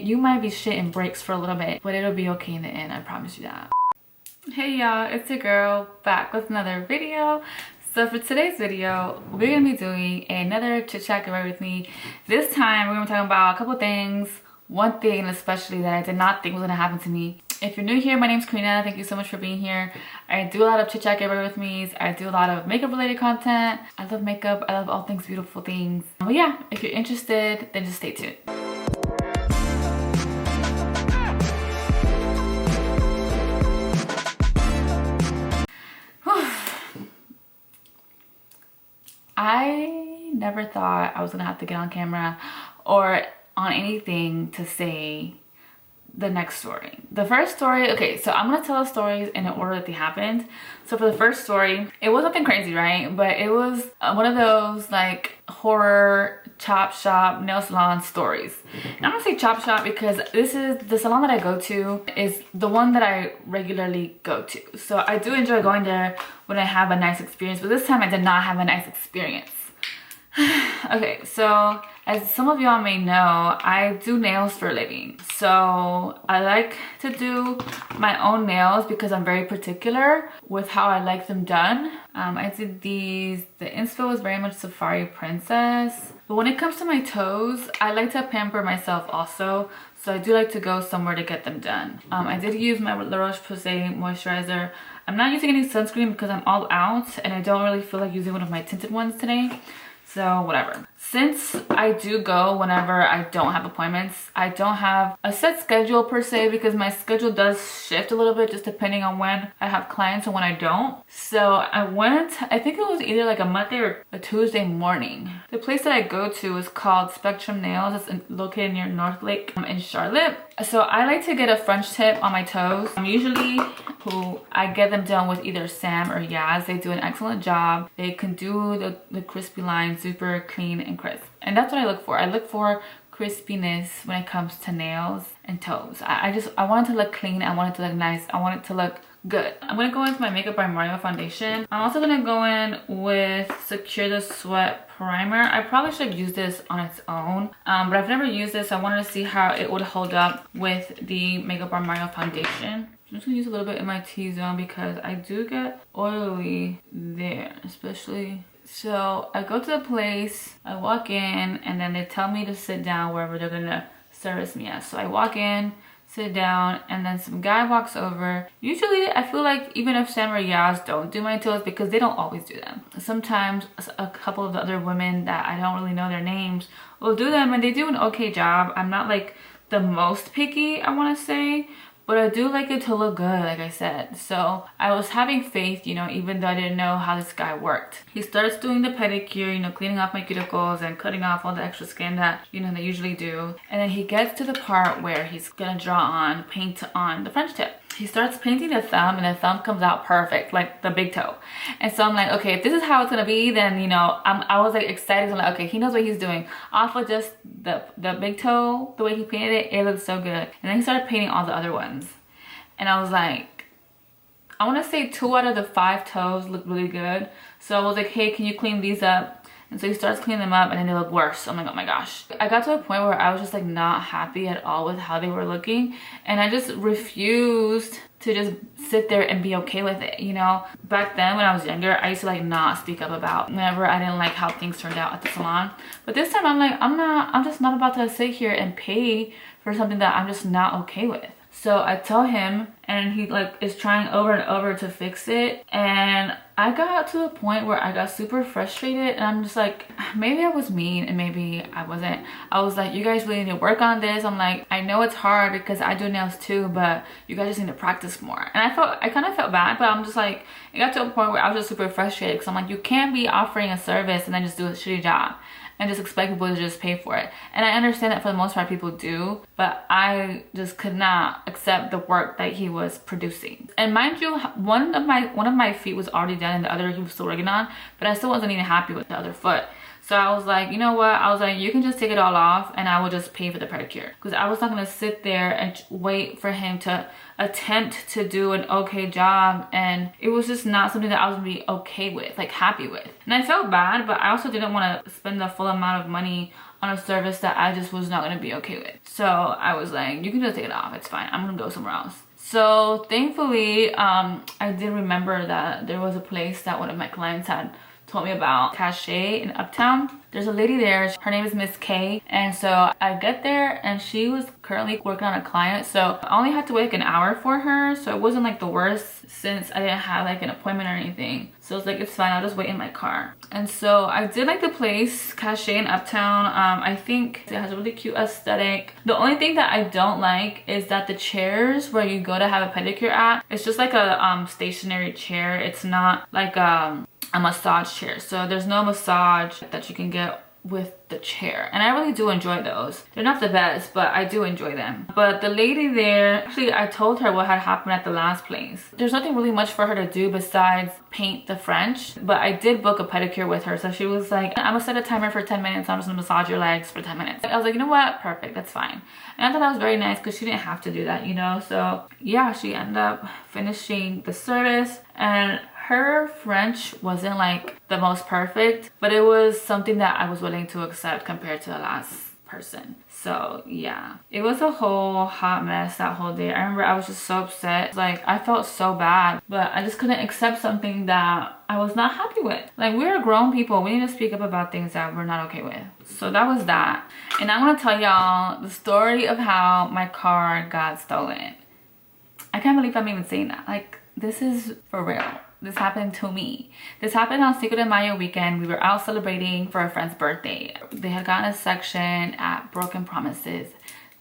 You might be shitting brakes for a little bit, but it'll be okay in the end, I promise you that. Hey y'all, it's your girl back with another video. So for today's video, we're gonna be doing another chit chat get ready with me. This time we're gonna be talking about a couple things. One thing especially that I did not think was gonna happen to me. If you're new here, my name's Karina. Thank you so much for being here. I do a lot of chit chat get ready with me. I do a lot of makeup related content. I love makeup. I love all things beautiful things. But yeah, if you're interested, then just stay tuned. I never thought I was gonna have to get on camera or on anything to say the next story. The first story, okay, so I'm gonna tell the stories in the order that they happened. So for the first story, it was nothing crazy, right? But it was one of those like horror chop shop nail salon stories. And I'm gonna say chop shop because this is the salon that I go to is the one that I regularly go to. So I do enjoy going there when I have a nice experience, but this time I did not have a nice experience. Okay, so as some of y'all may know, I do nails for a living. So I like to do my own nails because I'm very particular with how I like them done. I did these, the inspo was very much Safari Princess. But when it comes to my toes, I like to pamper myself also. So I do like to go somewhere to get them done. I did use my La Roche-Posay moisturizer. I'm not using any sunscreen because I'm all out and I don't really feel like using one of my tinted ones today. So whatever. Since I do go whenever I don't have appointments, I don't have a set schedule per se because my schedule does shift a little bit just depending on when I have clients and when I don't. So I went, I think it was either like a Monday or a Tuesday morning. The place that I go to is called Spectrum Nails. It's located near North Lake in Charlotte. So I like to get a French tip on my toes. Usually I get them done with either Sam or Yaz. They do an excellent job. They can do the crispy line super clean and crisp. And that's what I look for. I look for crispiness when it comes to nails and toes. I want it to look clean. I want it to look nice. I want it to look good. I'm gonna go into my Makeup by Mario foundation. I'm also gonna go in with Secure the Sweat primer. I probably should use this on its own, but I've never used this. I wanted to see how it would hold up with the Makeup by Mario foundation. I'm just gonna use a little bit in my T-zone because I do get oily there, especially. So I go to the place, I walk in, and then they tell me to sit down wherever they're gonna service me at. So I walk in, sit down, and then some guy walks over. Usually I feel like even if Sam or Yaz don't do my toes, because they don't always do them. Sometimes a couple of the other women that I don't really know their names will do them and they do an okay job. I'm not like the most picky, I wanna say, but I do like it to look good, like I said. So I was having faith, you know, even though I didn't know how this guy worked. He starts doing the pedicure, you know, cleaning off my cuticles and cutting off all the extra skin that, you know, they usually do. And then he gets to the part where he's gonna paint on the French tip. He starts painting the thumb and the thumb comes out perfect, like the big toe. And so I'm like, okay, if this is how it's gonna be, then, you know, I was like excited. I'm like, okay, he knows what he's doing. Off of just the big toe, the way he painted it, it looked so good. And then he started painting all the other ones. And I was like, I wanna say 2 out of the 5 toes look really good. So I was like, hey, can you clean these up? And so he starts cleaning them up and then they look worse. I'm like, oh my gosh. I got to a point where I was just like not happy at all with how they were looking. And I just refused to just sit there and be okay with it, you know? Back then when I was younger, I used to like not speak up about whenever I didn't like how things turned out at the salon. But this time I'm like, I'm just not about to sit here and pay for something that I'm just not okay with. So I tell him and he like is trying over and over to fix it. And I got to a point where I got super frustrated and I'm just like, maybe I was mean and maybe I wasn't. I was like, you guys really need to work on this. I'm like, I know it's hard because I do nails too, but you guys just need to practice more. And I kind of felt bad, but I'm just like, it got to a point where I was just super frustrated because I'm like, you can't be offering a service and then just do a shitty job and just expect people to just pay for it. And I understand that for the most part people do, but I just could not accept the work that he was producing. And mind you, one of my feet was already done and the other he was still working on, but I still wasn't even happy with the other foot. So I was like, you know what? I was like, you can just take it all off and I will just pay for the pedicure. Because I was not going to sit there and wait for him to attempt to do an okay job. And it was just not something that I was going to be okay with, like happy with. And I felt bad, but I also didn't want to spend the full amount of money on a service that I just was not gonna be okay with. So I was like, you can just take it off, it's fine, I'm gonna go somewhere else. So thankfully, I did remember that there was a place that one of my clients had told me about, Cachet in Uptown. There's a lady there, her name is Miss K, and so I get there and she was currently working on a client, so I only had to wait like an hour for her, so it wasn't like the worst since I didn't have like an appointment or anything. So it's like, it's fine, I'll just wait in my car. And so I did like the place, Cachet in Uptown. I think it has a really cute aesthetic. The only thing that I don't like is that the chairs where you go to have a pedicure at, it's just like a stationary chair. It's not like a massage chair, so there's no massage that you can get with the chair, and I really do enjoy those. They're not the best, but I do enjoy them. But the lady there, actually I told her what had happened at the last place. There's nothing really much for her to do besides paint the French, but I did book a pedicure with her, so she was like, I'm gonna set a timer for 10 minutes, I'm just gonna massage your legs for 10 minutes. I was like, you know what, perfect, that's fine. And I thought that was very nice because she didn't have to do that, you know. So yeah, she ended up finishing the service, and her French wasn't like the most perfect, but it was something that I was willing to accept compared to the last person. So yeah, it was a whole hot mess that whole day. I remember I was just so upset. Like, I felt so bad, but I just couldn't accept something that I was not happy with. Like, we're grown people, we need to speak up about things that we're not okay with. So that was that. And I'm gonna tell y'all the story of how my car got stolen. I can't believe I'm even saying that. Like, this is for real. This happened to me. This happened on Cinco de Mayo weekend. We were out celebrating for a friend's birthday. They had gotten a section at Broken Promises.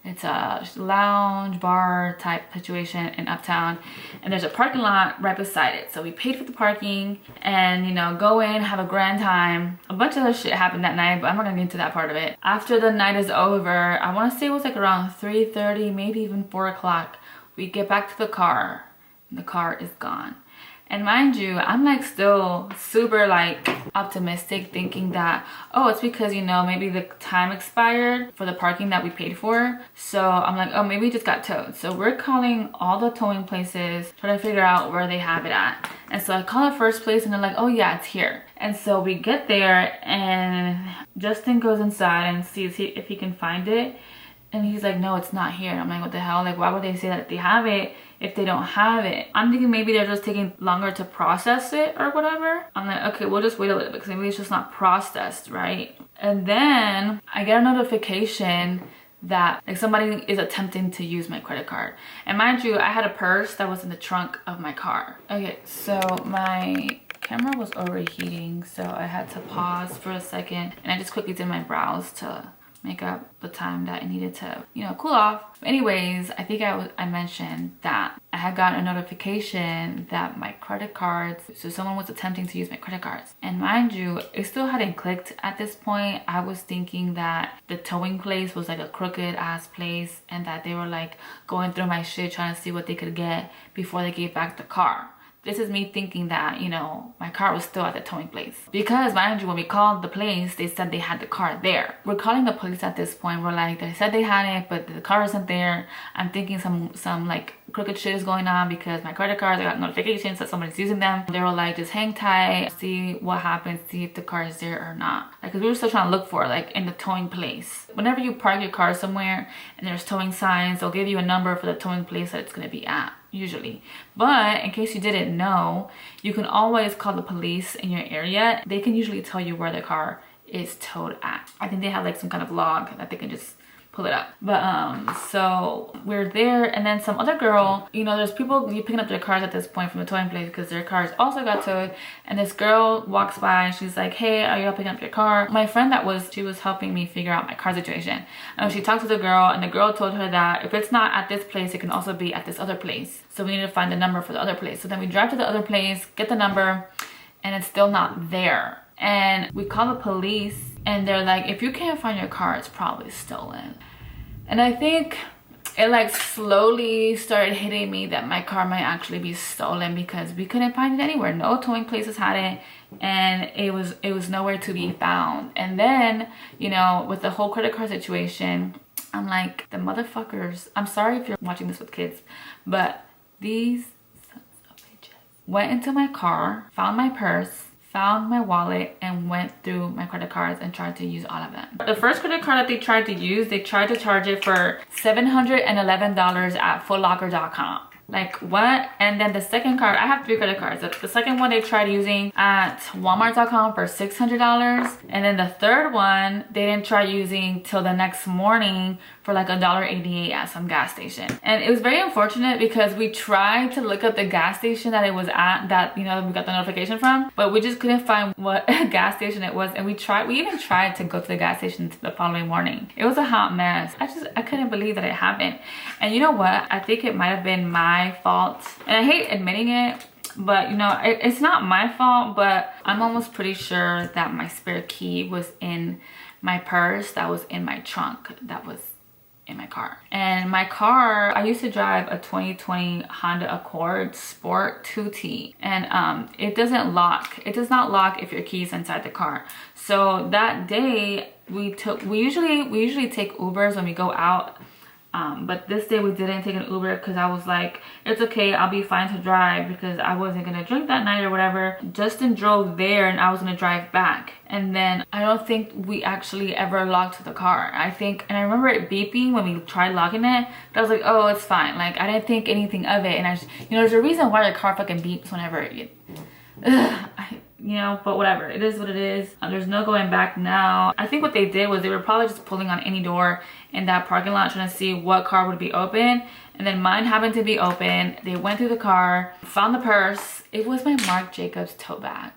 It's a lounge bar type situation in Uptown, and there's a parking lot right beside it. So we paid for the parking and, you know, go in, have a grand time. A bunch of other shit happened that night, but I'm not gonna get into that part of it. After the night is over, I want to say it was like around 3:30, maybe even 4 o'clock, we get back to the car and the car is gone. And mind you, I'm like still super like optimistic, thinking that, oh, it's because, you know, maybe the time expired for the parking that we paid for. So I'm like, oh, maybe it just got towed. So we're calling all the towing places, trying to figure out where they have it at. And so I call the first place and they're like, oh yeah, it's here. And so we get there and Justin goes inside and sees if he can find it. And he's like, no, it's not here. And I'm like, what the hell? Like, why would they say that they have it if they don't have it? I'm thinking maybe they're just taking longer to process it or whatever. I'm like, okay, we'll just wait a little bit because maybe it's just not processed, right? And then I get a notification that like somebody is attempting to use my credit card. And mind you, I had a purse that was in the trunk of my car. Okay, so my camera was overheating, so I had to pause for a second, and I just quickly did my brows to make up the time that I needed to, you know, cool off. Anyways, I think I mentioned that I had gotten a notification that my credit cards, so someone was attempting to use my credit cards. And mind you, it still hadn't clicked at this point. I was thinking that the towing place was like a crooked ass place and that they were like going through my shit trying to see what they could get before they gave back the car. This is me thinking that, you know, my car was still at the towing place. Because mind you, when we called the place, they said they had the car there. We're calling the police at this point. We're like, they said they had it, but the car isn't there. I'm thinking some like crooked shit is going on because my credit cards, I got notifications that somebody's using them. They were like, just hang tight, see what happens, see if the car is there or not. Like, cause we were still trying to look for like in the towing place. Whenever you park your car somewhere and there's towing signs, they'll give you a number for the towing place that it's gonna be at. Usually. But in case you didn't know, you can always call the police in your area. They can usually tell you where the car is towed at. I think they have like some kind of log that they can just pull it up. But so we're there, and then some other girl, you know, there's people you picking up their cars at this point from the towing place because their cars also got towed. And this girl walks by and she's like, hey, are you all picking up your car? My friend she was helping me figure out my car situation. And she talked to the girl, and the girl told her that if it's not at this place, it can also be at this other place. So we need to find the number for the other place. So then we drive to the other place, get the number, and it's still not there. And we call the police and they're like, if you can't find your car, it's probably stolen. And I think it like slowly started hitting me that my car might actually be stolen because we couldn't find it anywhere. No towing places had it, and it was nowhere to be found. And then, you know, with the whole credit card situation, I'm like, the motherfuckers, I'm sorry if you're watching this with kids, but these sons of bitches went into my car, found my purse, found my wallet and went through my credit cards and tried to use all of them. The first credit card that they tried to use, they tried to charge it for $711 at footlocker.com. Like, what? And then the second card, I have 3 credit cards. The second one they tried using at walmart.com for $600. And then the third one, they didn't try using till the next morning for like $1.88 at some gas station. And it was very unfortunate because we tried to look up the gas station that it was at, that, you know, we got the notification from, but we just couldn't find what gas station it was. And we even tried to go to the gas station the following morning. It was a hot mess. I couldn't believe that it happened. And you know what? I think it might have been my fault. And I hate admitting it, but you know, it's not my fault, but I'm almost pretty sure that my spare key was in my purse that was in my trunk that was in my car. And my car, I used to drive a 2020 Honda Accord Sport 2T, and it doesn't lock. It does not lock if your key is inside the car. So that day we usually take Ubers when we go out. But this day we didn't take an Uber because I was like, it's okay, I'll be fine to drive, because I wasn't gonna drink that night or whatever. Justin drove there and I was gonna drive back. And then I don't think we actually ever locked the car. I remember it beeping when we tried locking it, but I was like, oh, it's fine. Like, I didn't think anything of it. And I just, you know, there's a reason why your car fucking beeps whenever you know, but whatever, it is what it is. There's no going back now. I think what they did was they were probably just pulling on any door in that parking lot trying to see what car would be open, and then mine happened to be open. They went through the car, found the purse. It was my Marc Jacobs tote bag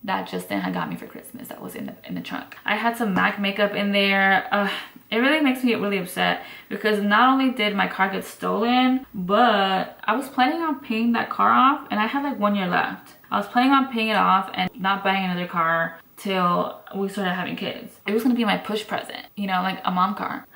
that Justin had got me for Christmas that was in the trunk. I had some MAC makeup in there. It really makes me really upset because not only did my car get stolen, but I was planning on paying that car off, and I had like 1 year left. I was planning on paying it off and not buying another car till we started having kids. It was gonna be my push present, you know, like a mom car.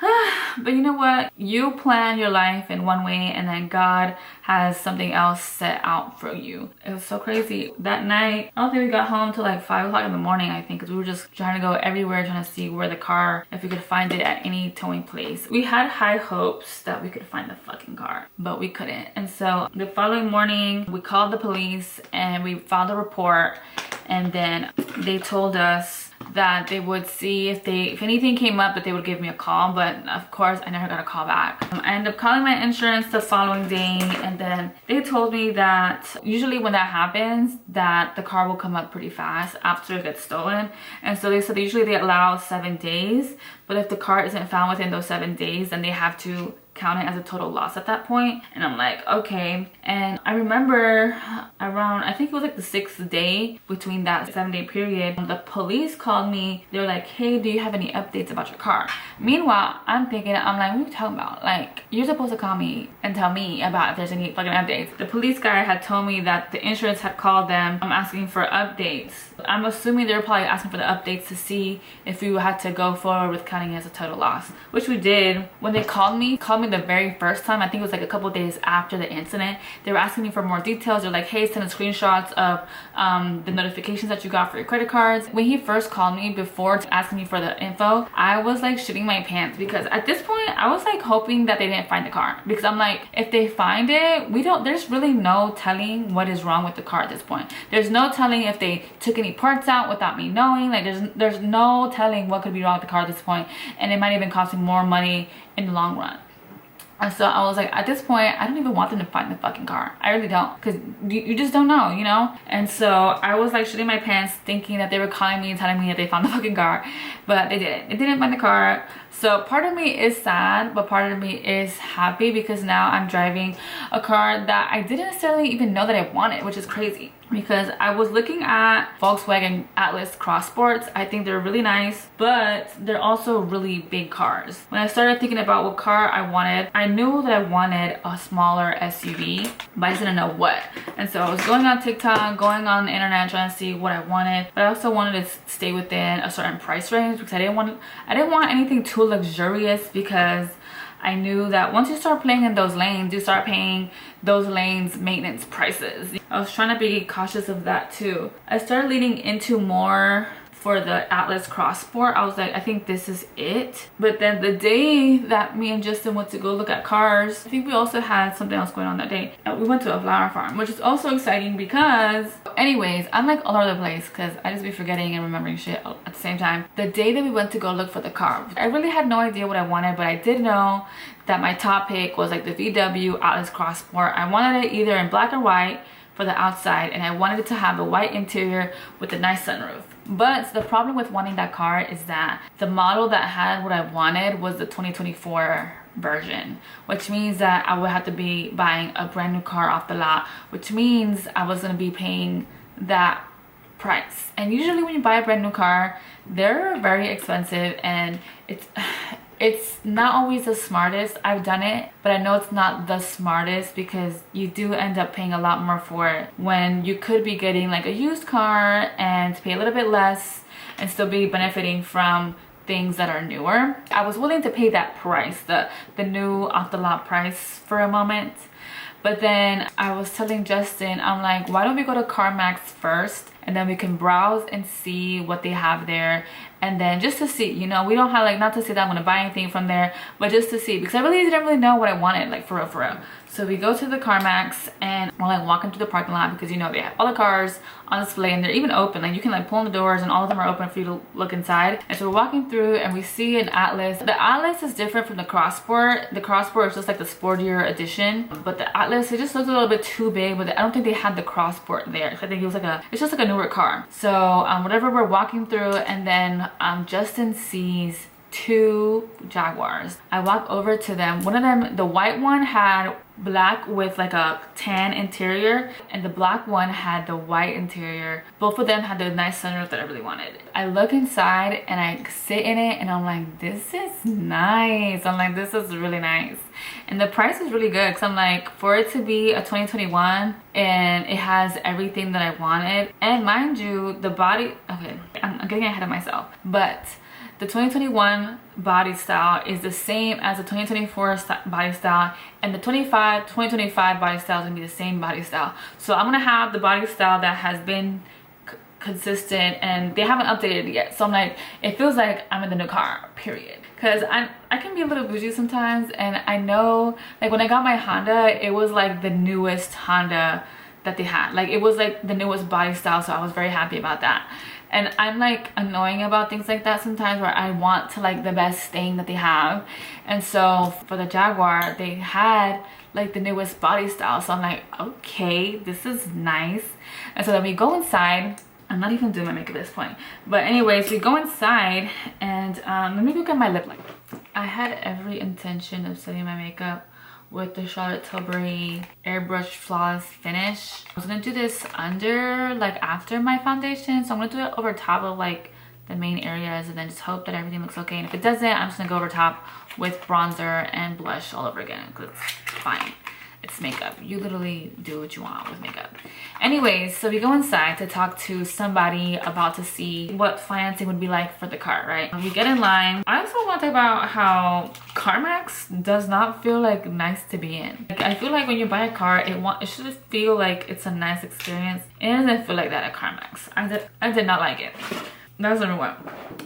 But you know what? You plan your life in one way and then God has something else set out for you. It was so crazy. That night, I don't think we got home till like 5 o'clock in the morning, I think, because we were just trying to go everywhere, trying to see where the car, if we could find it at any towing place. We had high hopes that we could find the fucking car, but we couldn't. And so the following morning, we called the police and we filed a report, and then they told us that they would see if anything came up, that they would give me a call, but of course I never got a call back. I ended up calling my insurance the following day, and then they told me that usually when that happens, that the car will come up pretty fast after it gets stolen. And so they said usually they allow 7 days, but if the car isn't found within those 7 days, then they have to count it as a total loss at that point. And I'm like, okay. And I remember around, I think it was like the 6th day between that 7-day period, the police called me. They were like, hey, do you have any updates about your car? Meanwhile, I'm thinking, I'm like, what are you talking about? Like, you're supposed to call me and tell me about if there's any fucking updates. The police guy had told me that the insurance had called them. I'm asking for updates. I'm assuming they were probably asking for the updates to see if we had to go forward with counting it as a total loss, which we did. When they called me the very first time, I think it was like a couple days after the incident, they were asking me for more details. They're like, hey, send us screenshots of the notifications that you got for your credit cards. When he first called me, before asking me for the info, I was like shitting my pants, because at this point I was like hoping that they didn't find the car, because I'm like, if they find it, there's really no telling what is wrong with the car at this point. There's no telling if they took any parts out without me knowing. Like, there's no telling what could be wrong with the car at this point, and it might even cost me more money in the long run. And so I was like, at this point, I don't even want them to find the fucking car. I really don't, because you just don't know, you know? And so I was like shitting my pants, thinking that they were calling me and telling me that they found the fucking car, but they didn't. They didn't find the car. So part of me is sad, but part of me is happy, because now I'm driving a car that I didn't necessarily even know that I wanted, which is crazy. Because I was looking at Volkswagen Atlas Cross Sports. I think they're really nice, but they're also really big cars. When I started thinking about what car I wanted, I knew that I wanted a smaller SUV, but I just didn't know what. And so I was going on TikTok, going on the internet, trying to see what I wanted, but I also wanted to stay within a certain price range, because I didn't want anything too luxurious, because I knew that once you start playing in those lanes, you start paying those lanes maintenance prices. I was trying to be cautious of that too. I started leaning into more for the Atlas Cross Sport. I was like, I think this is it. But then the day that me and Justin went to go look at cars, I think we also had something else going on that day. We went to a flower farm, which is also exciting because, anyways, I'm like all over the place because I just be forgetting and remembering shit at the same time. The day that we went to go look for the car, I really had no idea what I wanted, but I did know that my top pick was like the VW Atlas Cross Sport. I wanted it either in black or white for the outside, and I wanted it to have a white interior with a nice sunroof. But the problem with wanting that car is that the model that had what I wanted was the 2024 version, which means that I would have to be buying a brand new car off the lot, which means I was going to be paying that price. And usually when you buy a brand new car, they're very expensive, and it's not always the smartest. I've done it, but I know it's not the smartest because you do end up paying a lot more for it when you could be getting like a used car and pay a little bit less and still be benefiting from things that are newer. I was willing to pay that price, the new off the lot price for a moment. But then I was telling Justin, I'm like, why don't we go to CarMax first, and then we can browse and see what they have there, and then just to see, you know, we don't have like, not to say that I'm gonna buy anything from there, but just to see, because I really didn't really know what I wanted, like for real. So we go to the CarMax and we're like walking through the parking lot because, you know, they have all the cars on display and they're even open. Like you can like pull in the doors and all of them are open for you to look inside. And so we're walking through and we see an Atlas. The Atlas is different from the Cross Sport. The Cross Sport is just like the sportier edition, but the Atlas, it just looks a little bit too big, but I don't think they had the Cross Sport there. So I think it was like it's just like a newer car. So whatever, we're walking through, and then Justin sees two Jaguars. I walk over to them. One of them, the white one, had black with like a tan interior, and the black one had the white interior. Both of them had the nice sunroof that I really wanted. I look inside and I sit in it and I'm like, this is nice. I'm like, this is really nice. And the price is really good because I'm like, for it to be a 2021 and it has everything that I wanted, and mind you, the body, okay, I'm getting ahead of myself, but the 2021 body style is the same as the 2024 body style, and the 2025 body style is gonna be the same body style. So I'm gonna have the body style that has been consistent, and they haven't updated it yet. So I'm like, it feels like I'm in the new car, period. Because I can be a little bougie sometimes, and I know, like when I got my Honda, it was like the newest Honda that they had. Like it was like the newest body style, so I was very happy about that. And I'm like annoying about things like that sometimes, where I want to like the best thing that they have. And so for the Jaguar, they had like the newest body style. So I'm like, okay, this is nice. And so then we go inside. I'm not even doing my makeup at this point. But anyways, we go inside and let me look at my lip liner. I had every intention of setting my makeup with the Charlotte Tilbury Airbrush Flawless Finish. I was gonna do this under, like after my foundation. So I'm gonna do it over top of like the main areas and then just hope that everything looks okay. And if it doesn't, I'm just gonna go over top with bronzer and blush all over again because it's fine. It's makeup. You literally do what you want with makeup. Anyways, so we go inside to talk to somebody about to see what financing would be like for the car, right? We get in line. I also want to talk about how CarMax does not feel like nice to be in. Like, I feel like when you buy a car, it should feel like it's a nice experience. It doesn't feel like that at CarMax. I did not like it. That's number one.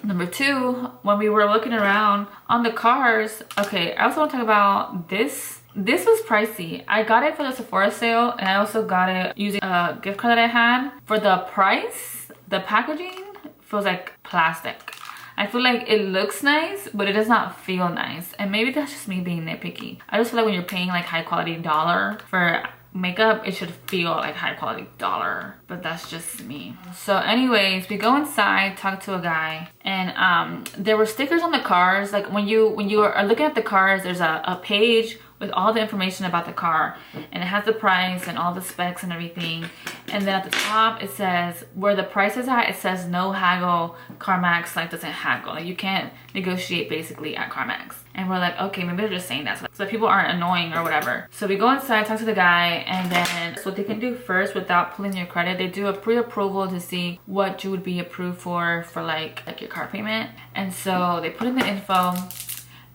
Number two, when we were looking around on the cars, okay, I also want to talk about this. This was pricey. I got it for the Sephora sale, and I also got it using a gift card that I had. For the price, the packaging feels like plastic. I feel like it looks nice, but it does not feel nice. And maybe that's just me being nitpicky. I just feel like when you're paying like high quality dollar for makeup, it should feel like high quality dollar, but that's just me. So anyways, we go inside, talk to a guy, and there were stickers on the cars. Like when you are looking at the cars, there's a page with all the information about the car, and it has the price and all the specs and everything. And then at the top it says where the price is at, it says no haggle. CarMax like doesn't haggle. Like you can't negotiate basically at CarMax. And we're like, okay, maybe they're just saying that so people aren't annoying or whatever. So we go inside, talk to the guy, and then so what they can do first without pulling your credit, they do a pre-approval to see what you would be approved for like your car payment. And so they put in the info,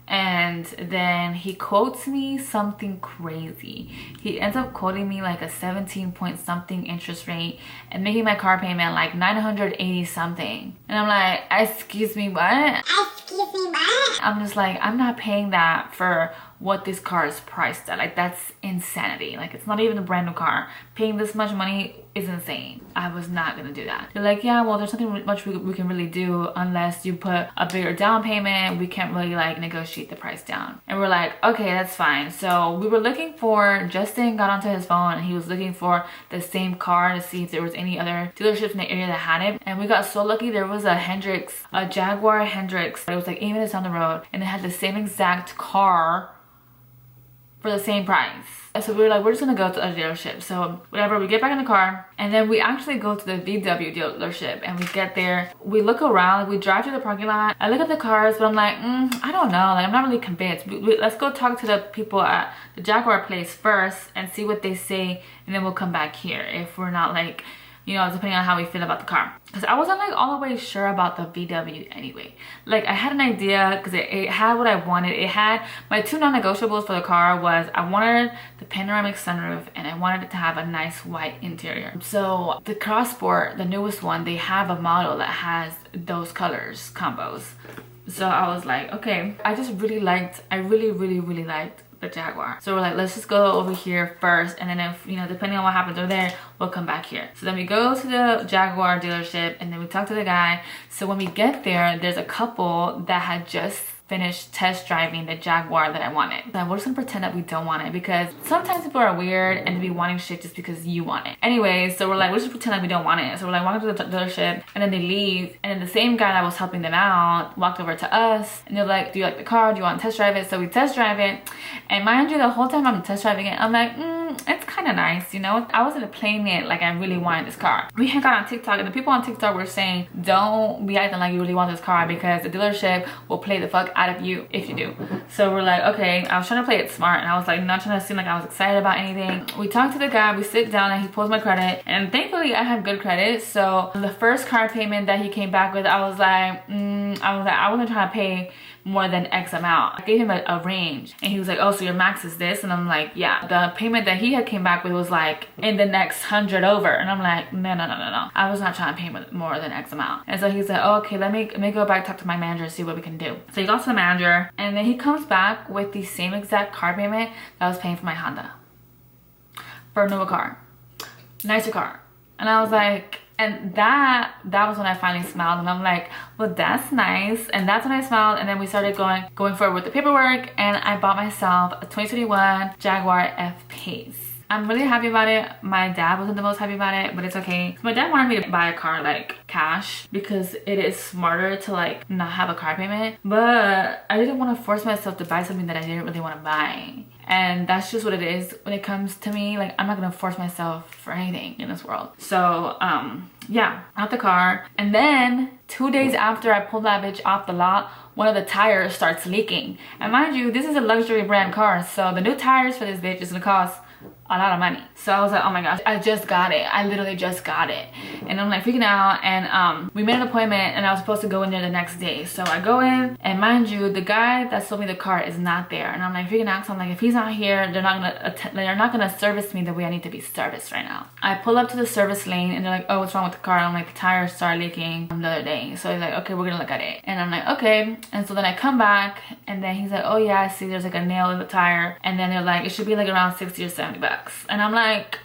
and then he quotes me something crazy. He ends up quoting me like a 17 point something interest rate and making my car payment like 980 something. And I'm like, excuse me, what? Excuse me, what? I'm just like, I'm not paying that for what this car is priced at. Like, that's insanity. Like, it's not even a brand new car. Paying this much money is insane. I was not gonna do that. They're like, yeah, well, there's nothing much we can really do unless you put a bigger down payment. We can't really like negotiate the price down. And we're like, okay, that's fine. So we were looking for, Justin got onto his phone and he was looking for the same car to see if there was any other dealerships in the area that had it. And we got so lucky. There was a Hendrix, a Jaguar Hendrix. It was like 8 minutes down the road and it had the same exact car for the same price. So we were like, we're just gonna go to a dealership. So whatever, we get back in the car and then we actually go to the VW dealership and we get there. We look around, we drive to the parking lot. I look at the cars, but I'm like, I don't know. Like, I'm not really convinced. Let's go talk to the people at the Jaguar place first and see what they say. And then we'll come back here if we're not like, you know, depending on how we feel about the car. Because I wasn't like all the way sure about the VW anyway. Like, I had an idea because it had what I wanted. It had my 2 non-negotiables for the car was I wanted the panoramic sunroof and I wanted it to have a nice white interior. So the Cross Sport, the newest one, they have a model that has those colors combos. So I was like, okay. I just really liked, I really liked the Jaguar. So we're like, let's just go over here first, and then if, you know, depending on what happens over there, we'll come back here. So then we go to the Jaguar dealership and then we talk to the guy. So when we get there, there's a couple that had just finished test driving the Jaguar that I wanted. And we're just gonna pretend that we don't want it because sometimes people are weird and be wanting shit just because you want it. Anyway, so we're like, we'll just pretend like we don't want it. So we're like walking to the dealership and then they leave. And then the same guy that was helping them out walked over to us and they're like, do you like the car? Do you want to test drive it? So we test drive it. And mind you, the whole time I'm test driving it, I'm like, it's kind of nice, you know? I wasn't playing it like I really wanted this car. We had got on TikTok and the people on TikTok were saying, don't be acting like you really want this car because the dealership will play the fuck out of you if you do. So we're like, okay. I was trying to play it smart and I was like not trying to seem like I was excited about anything. We talked to the guy, we sit down and he pulls my credit and thankfully I have good credit. So the first car payment that he came back with, I was like, I wasn't trying to pay more than X amount. I gave him a range and he was like, oh, so your max is this? And I'm like, yeah. The payment that he had came back with was like in the next 100 over. And I'm like, no. I was not trying to pay more than X amount. And so he's like, oh, okay, let me go back, talk to my manager, see what we can do. So he goes to the manager and then he comes back with the same exact car payment that I was paying for my Honda. For a newer car. Nicer car. And I was like, and that was when I finally smiled and I'm like, well, that's nice. And that's when I smiled and then we started going forward with the paperwork and I bought myself a 2021 Jaguar F-Pace. I'm really happy about it. My dad wasn't the most happy about it, but it's okay. My dad wanted me to buy a car like cash because it is smarter to like not have a car payment, but I didn't want to force myself to buy something that I didn't really want to buy. And that's just what it is when it comes to me. Like, I'm not gonna force myself for anything in this world. So yeah, out the car. And then 2 days after I pulled that bitch off the lot, one of the tires starts leaking. And mind you, this is a luxury brand car, so the new tires for this bitch is gonna cost a lot of money. So I was like, oh my gosh, I just got it. I literally just got it. And I'm like freaking out. And we made an appointment and I was supposed to go in there the next day. So I go in and mind you, the guy that sold me the car is not there. And I'm like freaking out. So I'm like, if he's not here, they're not gonna service me the way I need to be serviced right now. I pull up to the service lane and they're like, oh, what's wrong with the car? And I'm like, the tires started leaking the other day. So he's like, okay, we're gonna look at it. And I'm like, okay. And so then I come back and then he's like, oh yeah, I see there's like a nail in the tire. And then they're like, it should be like around 60 or 70 bucks. And I'm like,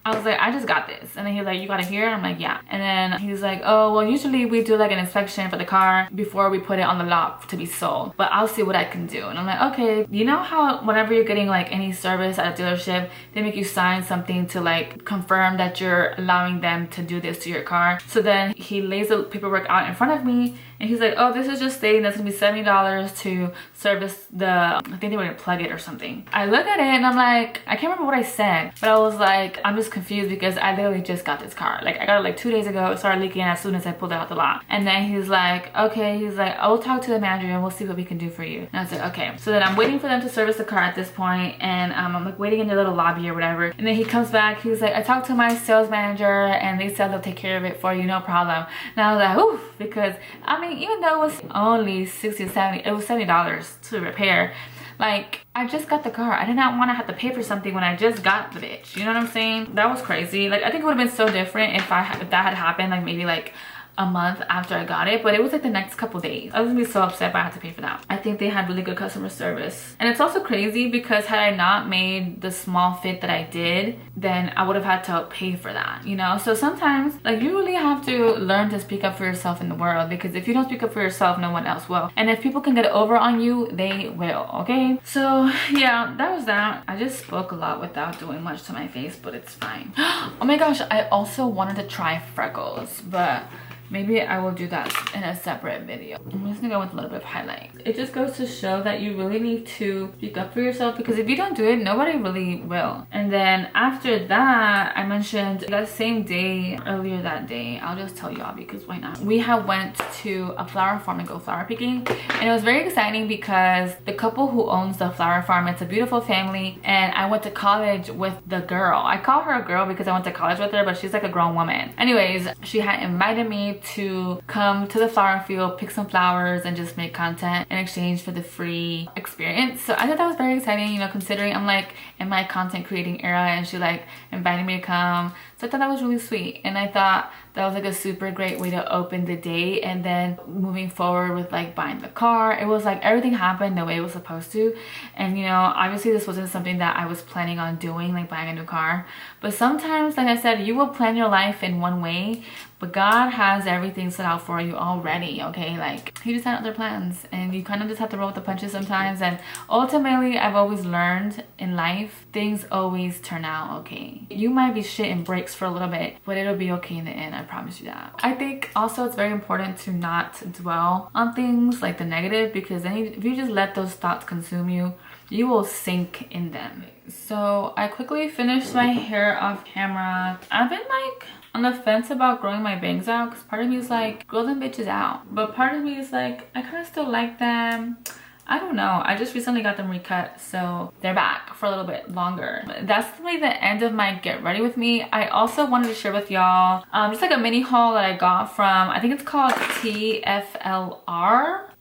I was like, I just got this. And then he's like, you got it here? And I'm like, yeah. And then he's like, oh, well, usually we do like an inspection for the car before we put it on the lot to be sold. But I'll see what I can do. And I'm like, okay. You know how whenever you're getting like any service at a dealership, they make you sign something to like confirm that you're allowing them to do this to your car? So then he lays the paperwork out in front of me. And he's like, oh, this is just stating that's gonna be $70 to service the, I think they were gonna plug it or something. I look at it and I'm like, I can't remember what I said, but I was like, I'm just confused because I literally just got this car. Like I got it like 2 days ago. It started leaking as soon as I pulled it out the lot. And then he's like, okay, he's like, I will talk to the manager and we'll see what we can do for you. And I said, okay. So then I'm waiting for them to service the car at this point, and I'm like waiting in the little lobby or whatever. And then he comes back, he's like, I talked to my sales manager and they said they'll take care of it for you, no problem. And I was like, ooh, because I mean, even though it was only 60 or 70, it was $70 to repair. Like, I just got the car. I did not want to have to pay for something when I just got the bitch. You know what I'm saying? That was crazy. Like, I think it would have been so different if that had happened, like maybe like a month after I got it, but it was like the next couple days. I was gonna be so upset if I had to pay for that. I think they had really good customer service. And it's also crazy because had I not made the small fit that I did, then I would have had to pay for that, you know? So sometimes, like, you really have to learn to speak up for yourself in the world, because if you don't speak up for yourself, no one else will. And if people can get over on you, they will, okay? So yeah, that was that. I just spoke a lot without doing much to my face, but it's fine. Oh my gosh, I also wanted to try freckles, but maybe I will do that in a separate video. I'm just gonna go with a little bit of highlight. It just goes to show that you really need to speak up for yourself, because if you don't do it, nobody really will. And then after that, I mentioned that same day, earlier that day, I'll just tell y'all because why not? We have went to a flower farm and go flower picking. And it was very exciting because the couple who owns the flower farm, it's a beautiful family. And I went to college with the girl. I call her a girl because I went to college with her, but she's like a grown woman. Anyways, she had invited me to come to the flower field, pick some flowers, and just make content in exchange for the free experience. So I thought that was very exciting, you know, considering I'm like in my content creating era, and she like invited me to come. So I thought that was really sweet, and I thought that was like a super great way to open the day. And then moving forward with like buying the car, it was like everything happened the way it was supposed to. And you know, obviously this wasn't something that I was planning on doing, like buying a new car. But sometimes, like I said, you will plan your life in one way, but God has everything set out for you already, okay? Like, he just had other plans, and you kind of just have to roll with the punches sometimes. And ultimately, I've always learned in life, things always turn out okay. You might be shitting bricks for a little bit, but it'll be okay in the end, I promise you that. I think also it's very important to not dwell on things like the negative, because then if you just let those thoughts consume you, you will sink in them. So I quickly finished my hair off camera. I've been like on the fence about growing my bangs out, because part of me is like, grow them bitches out. But part of me is like, I kind of still like them. I don't know. I just recently got them recut, so they're back for a little bit longer. That's really the end of my get ready with me. I also wanted to share with y'all just like a mini haul that I got from, I think it's called TFLR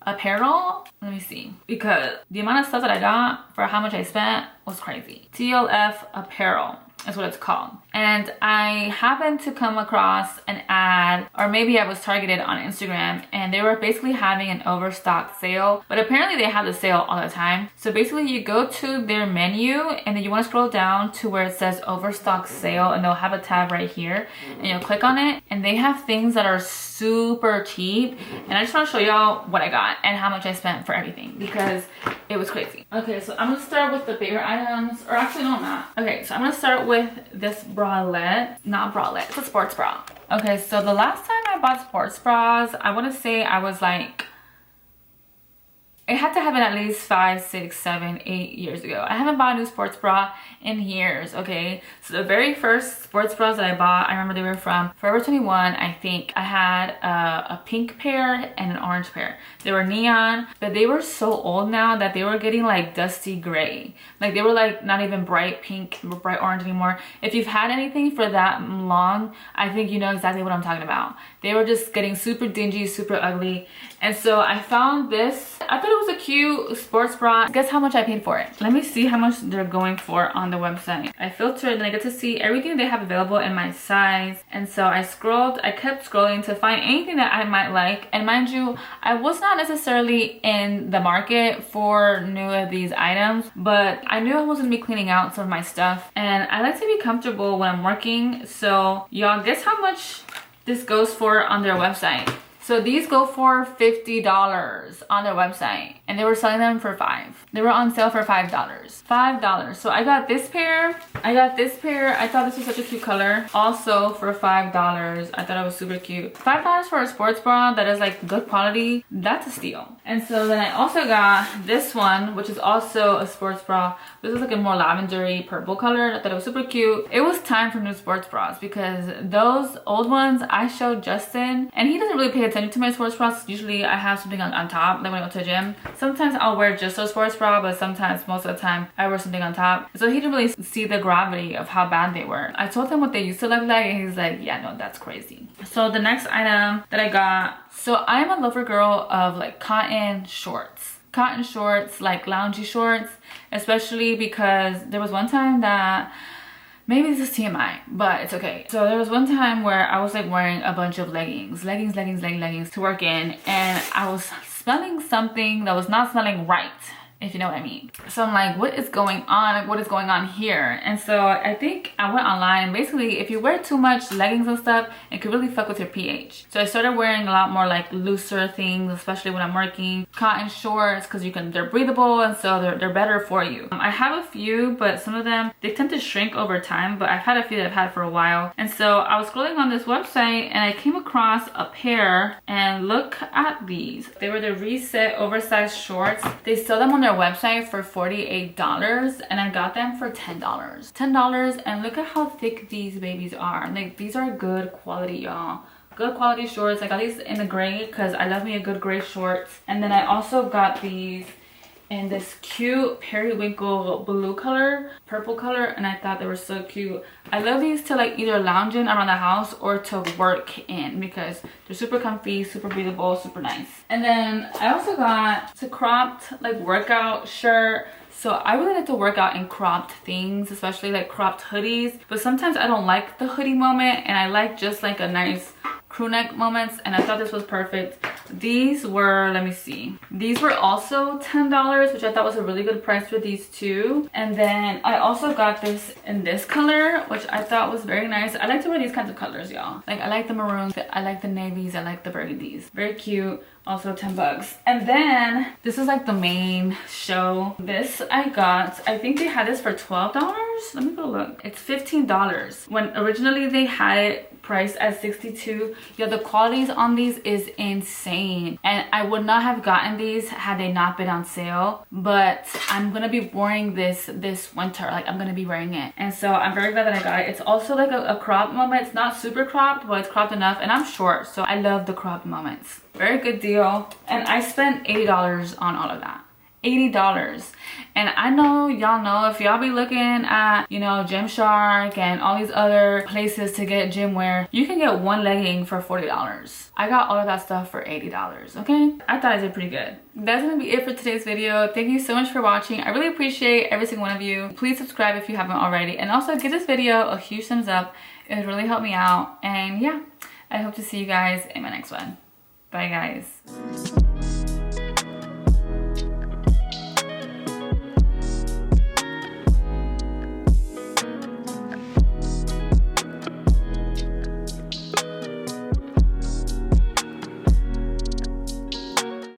apparel. Let me see, because the amount of stuff that I got for how much I spent was crazy. TLF apparel is what it's called. And I happened to come across an ad, or maybe I was targeted on Instagram, and they were basically having an overstock sale, but apparently they have the sale all the time. So basically you go to their menu, and then you want to scroll down to where it says overstock sale, and they'll have a tab right here, and you'll click on it, and they have things that are super cheap. And I just want to show y'all what I got and how much I spent for everything, because it was crazy. Okay, so I'm gonna start with the bigger items, or actually no, I'm not. Okay, so I'm gonna start with this bralette. Not bralette, it's a sports bra. Okay, so the last time I bought sports bras, I want to say I was like, it had to have been at least 5, 6, 7, 8 years ago. I haven't bought a new sports bra in years, okay? So the very first sports bras that I bought, I remember they were from Forever 21, I think. I had a pink pair and an orange pair. They were neon, but they were so old now that they were getting like dusty gray. Like they were like not even bright pink or bright orange anymore. If you've had anything for that long, I think you know exactly what I'm talking about. They were just getting super dingy, super ugly. And so I found this. I thought it was a cute sports bra. Guess how much I paid for it? Let me see how much they're going for on the website. I filtered and I get to see everything they have available in my size. And so I kept scrolling to find anything that I might like. And mind you, I was not necessarily in the market for new of these items, but I knew I was gonna be cleaning out some of my stuff. And I like to be comfortable when I'm working. So y'all, guess how much this goes for on their website? So these go for $50 on their website, and they were selling them for $5. They were on sale for $5. $5. So I got this pair. I thought this was such a cute color. Also for $5. I thought it was super cute. $5 for a sports bra that is like good quality. That's a steal. And so then I also got this one, which is also a sports bra. This is like a more lavendery purple color. I thought it was super cute. It was time for new sports bras because those old ones I showed Justin and he doesn't really pay attention to my sports bras. Usually I have something on top, like when I go to the gym. Sometimes I'll wear just a sports bra, but sometimes, most of the time, I wear something on top. So he didn't really see the gravity of how bad they were. I told him what they used to look like and he's like, yeah, no, that's crazy. So the next item that I got, so I'm a lover girl of like cotton shorts. Cotton shorts, like loungy shorts, especially because there was one time that, maybe this is TMI, but it's okay. So there was one time where I was like wearing a bunch of leggings to work in, and I was smelling something that was not smelling right, if you know what I mean. So I'm like, what is going on? Like, what is going on here? And so I think I went online. Basically, if you wear too much leggings and stuff, it could really fuck with your pH. So I started wearing a lot more like looser things, especially when I'm working. Cotton shorts, because they're breathable, and so they're better for you. I have a few, but some of them, they tend to shrink over time, but I've had a few that I've had for a while. And so I was scrolling on this website and I came across a pair, and look at these. They were the Reset oversized shorts. They sell them on their website for $48 and I got them for $10, and look at how thick these babies are. Like, these are good quality, y'all. Good quality shorts. I got these in the gray because I love me a good gray shorts. And then I also got these in this cute periwinkle blue color, purple color, and I thought they were so cute. I love these to like either lounge in around the house or to work in because they're super comfy, super breathable, super nice. And then I also got a cropped like workout shirt. So I really like to work out in cropped things, especially like cropped hoodies, but sometimes I don't like the hoodie moment and I like just like a nice crew neck moments, and I thought this was perfect. These were, let me see, these were also $10, which I thought was a really good price for these two. And then I also got this in this color, which I thought was very nice. I like to wear these kinds of colors, y'all. Like, I like the maroons, I like the navies, I like the burgundies. Very cute. Also $10. And then this is like the main show. This I got, I think they had this for $12. Let me go look. It's $15 when originally they had it priced at $62. Yeah, the qualities on these is insane, and I would not have gotten these had they not been on sale. But I'm gonna be wearing this winter. Like, I'm gonna be wearing it, and so I'm very glad that I got it. It's also like a crop moment. It's not super cropped, but it's cropped enough, and I'm short, so I love the cropped moments. Very good deal. And I spent $80 on all of that. $80. And I know y'all know, if y'all be looking at, you know, Gymshark and all these other places to get gym wear, you can get one legging for $40. I got all of that stuff for $80, okay? I thought I did pretty good. That's gonna be it for today's video. Thank you so much for watching. I really appreciate every single one of you. Please subscribe if you haven't already, and also give this video a huge thumbs up. It would really help me out. And yeah, I hope to see you guys in my next one. Bye guys.